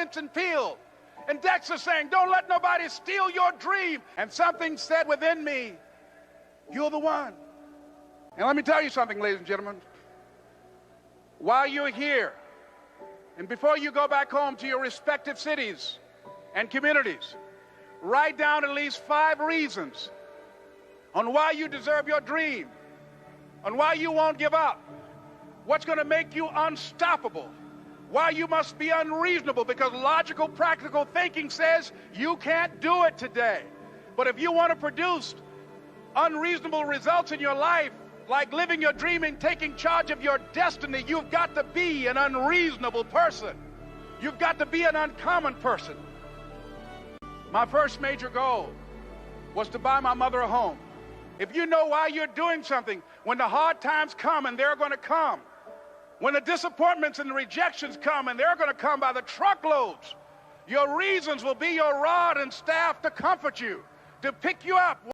Vincent Peale. And Dexter saying, don't let nobody steal your dream. And something said within me, you're the one. And let me tell you something, ladies and gentlemen. While you're here, and before you go back home to your respective cities and communities, write down at least 5 reasons on why you deserve your dream, on why you won't give up, what's going to make you unstoppable, why you must be unreasonable, because logical, practical thinking says you can't do it today. But if you want to produce unreasonable results in your life, like living your dream and taking charge of your destiny, you've got to be an unreasonable person. You've got to be an uncommon person. My first major goal was to buy my mother a home. If you know why you're doing something, when the hard times come, and they're going to come, when the disappointments and the rejections come, and they're going to come by the truckloads, your reasons will be your rod and staff to comfort you, to pick you up.